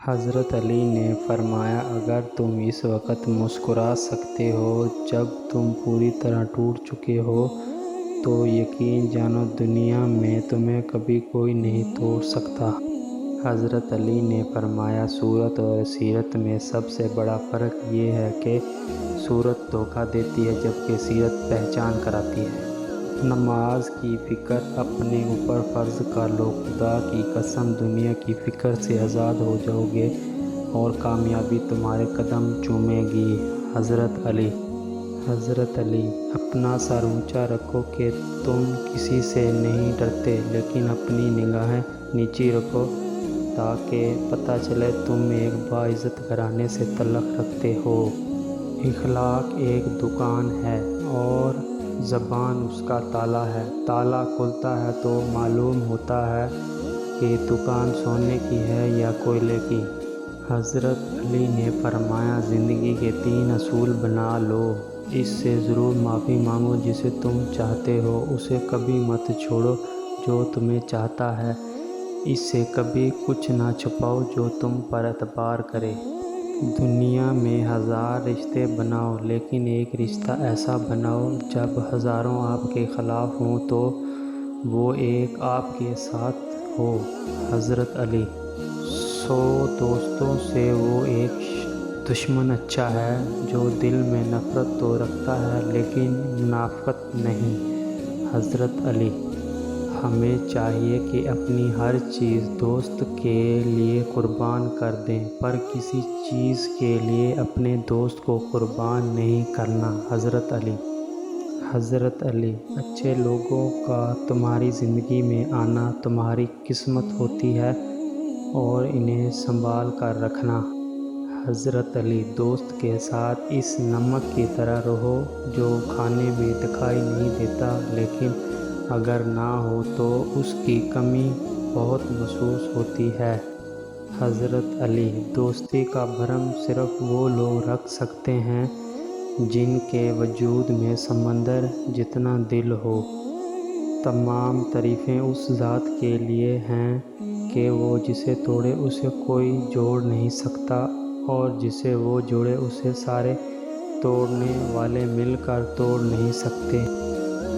حضرت علی نے فرمایا اگر تم اس وقت مسکرا سکتے ہو جب تم پوری طرح ٹوٹ چکے ہو تو یقین جانو دنیا میں تمہیں کبھی کوئی نہیں توڑ سکتا۔ حضرت علی نے فرمایا صورت اور سیرت میں سب سے بڑا فرق یہ ہے کہ صورت دھوکہ دیتی ہے جبکہ سیرت پہچان کراتی ہے۔ نماز کی فکر اپنے اوپر فرض کر لو، خدا کی قسم دنیا کی فکر سے آزاد ہو جاؤ گے اور کامیابی تمہارے قدم چومے گی۔ حضرت علی اپنا سر اونچا رکھو کہ تم کسی سے نہیں ڈرتے لیکن اپنی نگاہیں نیچی رکھو تاکہ پتہ چلے تم ایک باعزت گھرانے سے تعلق رکھتے ہو۔ اخلاق ایک دکان ہے اور زبان اس کا تالا ہے۔ تالا کھلتا ہے تو معلوم ہوتا ہے کہ دکان سونے کی ہے یا کوئلے کی۔ حضرت علی نے فرمایا زندگی کے 3 اصول بنا لو، اس سے ضرور معافی مانگو جسے تم چاہتے ہو، اسے کبھی مت چھوڑو جو تمہیں چاہتا ہے، اس سے کبھی کچھ نہ چھپاؤ جو تم پر اعتبار کرے۔ دنیا میں 1000 رشتے بناؤ لیکن ایک رشتہ ایسا بناؤ جب ہزاروں آپ کے خلاف ہوں تو وہ ایک آپ کے ساتھ ہو۔ حضرت علی 100 دوستوں سے وہ ایک دشمن اچھا ہے جو دل میں نفرت تو رکھتا ہے لیکن منافقت نہیں۔ حضرت علی ہمیں چاہیے کہ اپنی ہر چیز دوست کے لیے قربان کر دیں پر کسی چیز کے لیے اپنے دوست کو قربان نہیں کرنا۔ حضرت علی اچھے لوگوں کا تمہاری زندگی میں آنا تمہاری قسمت ہوتی ہے اور انہیں سنبھال کر رکھنا۔ حضرت علی دوست کے ساتھ اس نمک کی طرح رہو جو کھانے میں دکھائی نہیں دیتا لیکن اگر نہ ہو تو اس کی کمی بہت محسوس ہوتی ہے۔ حضرت علی دوستی کا بھرم صرف وہ لوگ رکھ سکتے ہیں جن کے وجود میں سمندر جتنا دل ہو۔ تمام تعریفیں اس ذات کے لیے ہیں کہ وہ جسے توڑے اسے کوئی جوڑ نہیں سکتا اور جسے وہ جوڑے اسے سارے توڑنے والے مل کر توڑ نہیں سکتے۔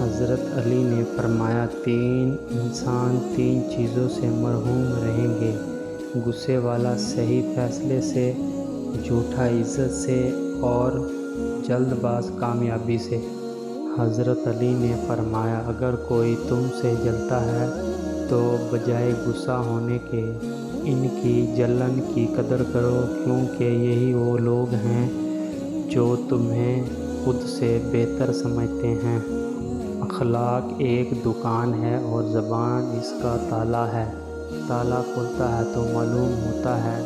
حضرت علی نے فرمایا 3 انسان 3 چیزوں سے محروم رہیں گے، غصے والا صحیح فیصلے سے، جھوٹا عزت سے اور جلد باز کامیابی سے۔ حضرت علی نے فرمایا اگر کوئی تم سے جلتا ہے تو بجائے غصہ ہونے کے ان کی جلن کی قدر کرو کیونکہ یہی وہ لوگ ہیں جو تمہیں خود سے بہتر سمجھتے ہیں۔ اخلاق ایک دکان ہے اور زبان اس کا تالا ہے۔ تالا کھلتا ہے تو معلوم ہوتا ہے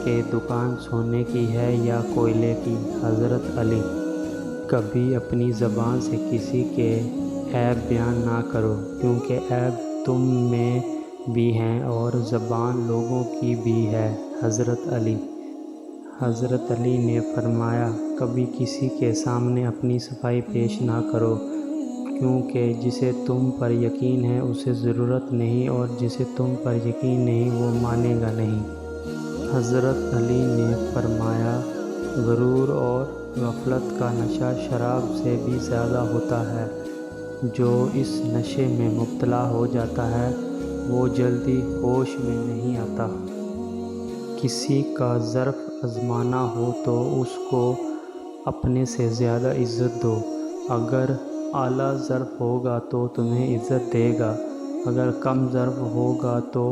کہ دکان سونے کی ہے یا کوئلے کی۔ حضرت علی کبھی اپنی زبان سے کسی کے عیب بیان نہ کرو کیونکہ عیب تم میں بھی ہیں اور زبان لوگوں کی بھی ہے۔ حضرت علی نے فرمایا کبھی کسی کے سامنے اپنی صفائی پیش نہ کرو کیونکہ جسے تم پر یقین ہے اسے ضرورت نہیں اور جسے تم پر یقین نہیں وہ مانے گا نہیں۔ حضرت علی نے فرمایا غرور اور غفلت کا نشہ شراب سے بھی زیادہ ہوتا ہے، جو اس نشے میں مبتلا ہو جاتا ہے وہ جلدی ہوش میں نہیں آتا۔ کسی کا ظرف آزمانا ہو تو اس کو اپنے سے زیادہ عزت دو، اگر اعلیٰ ظرف ہوگا تو تمہیں عزت دے گا، اگر کم ظرف ہوگا تو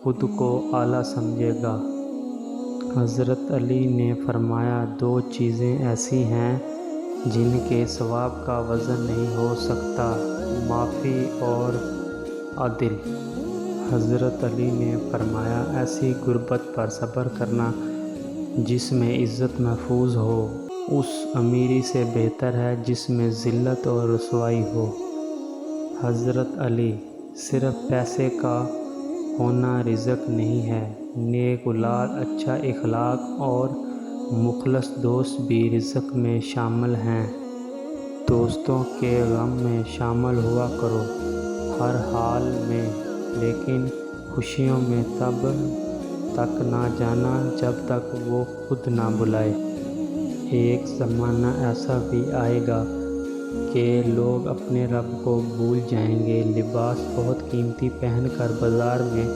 خود کو اعلیٰ سمجھے گا۔ حضرت علی نے فرمایا 2 چیزیں ایسی ہیں جن کے ثواب کا وزن نہیں ہو سکتا، معافی اور عدل۔ حضرت علی نے فرمایا ایسی غربت پر صبر کرنا جس میں عزت محفوظ ہو اس امیری سے بہتر ہے جس میں ذلت اور رسوائی ہو۔ حضرت علی صرف پیسے کا ہونا رزق نہیں ہے، نیک اولاد، اچھا اخلاق اور مخلص دوست بھی رزق میں شامل ہیں۔ دوستوں کے غم میں شامل ہوا کرو ہر حال میں لیکن خوشیوں میں تب تک نہ جانا جب تک وہ خود نہ بلائے۔ ایک زمانہ ایسا بھی آئے گا کہ لوگ اپنے رب کو بھول جائیں گے، لباس بہت قیمتی پہن کر بازار میں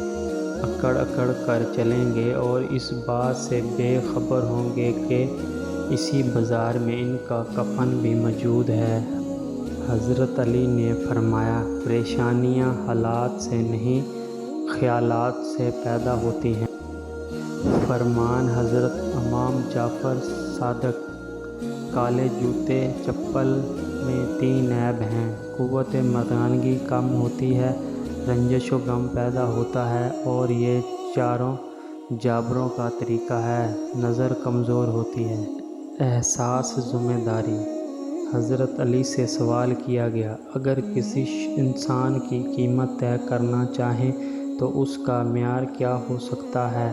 اکڑ اکڑ کر چلیں گے اور اس بات سے بے خبر ہوں گے کہ اسی بازار میں ان کا کفن بھی موجود ہے۔ حضرت علی نے فرمایا، پریشانیاں حالات سے نہیں، خیالات سے پیدا ہوتی ہیں۔ فرمان حضرت امام جعفر صادق۔ کالے جوتے چپل میں 3 عیب ہیں: قوت مردانگی کم ہوتی ہے، رنجش و غم پیدا ہوتا ہے اور یہ چاروں جابروں کا طریقہ ہے، نظر کمزور ہوتی ہے۔ احساس ذمہ داری۔ حضرت علی سے سوال کیا گیا، اگر کسی انسان کی قیمت طے کرنا چاہیں تو اس کا معیار کیا ہو سکتا ہے؟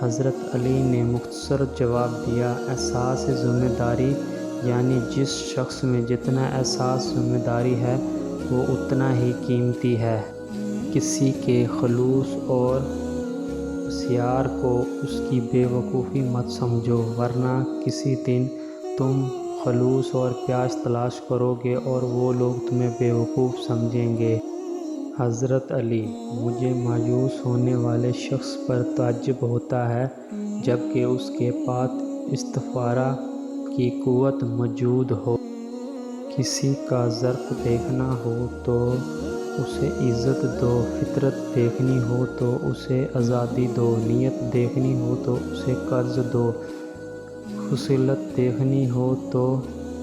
حضرت علی نے مختصر جواب دیا، احساس ذمہ داری، یعنی جس شخص میں جتنا احساس ذمہ داری ہے وہ اتنا ہی قیمتی ہے۔ کسی کے خلوص اور اسرار کو اس کی بے وقوفی مت سمجھو، ورنہ کسی دن تم خلوص اور پیاس تلاش کرو گے اور وہ لوگ تمہیں بے وقوف سمجھیں گے۔ حضرت علی، مجھے مایوس ہونے والے شخص پر تعجب ہوتا ہے جبکہ اس کے پاس استغفار کی قوت موجود ہو۔ کسی کا ظرف دیکھنا ہو تو اسے عزت دو، فطرت دیکھنی ہو تو اسے آزادی دو، نیت دیکھنی ہو تو اسے قرض دو، خصلت دیکھنی ہو تو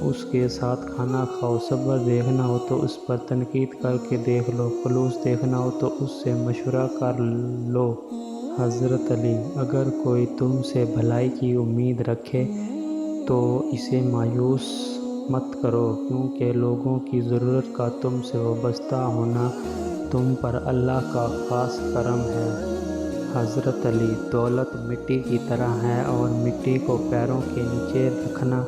اس کے ساتھ کھانا کھاؤ، صبر دیکھنا ہو تو اس پر تنقید کر کے دیکھ لو، خلوص دیکھنا ہو تو اس سے مشورہ کر لو۔ حضرت علی، اگر کوئی تم سے بھلائی کی امید رکھے تو اسے مایوس مت کرو، کیونکہ لوگوں کی ضرورت کا تم سے وابستہ ہونا تم پر اللہ کا خاص کرم ہے۔ حضرت علی، دولت مٹی کی طرح ہے اور مٹی کو پیروں کے نیچے رکھنا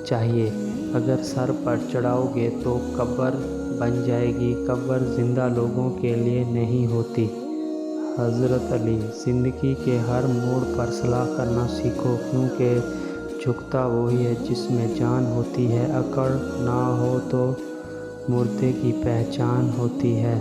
چاہیے، اگر سر پر چڑھاؤ گے تو قبر بن جائے گی، قبر زندہ لوگوں کے لیے نہیں ہوتی۔ حضرت علی، زندگی کے ہر موڑ پر صلاح کرنا سیکھو، کیونکہ جھکتا وہی ہے جس میں جان ہوتی ہے، اکڑ نہ ہو تو مردے کی پہچان ہوتی ہے۔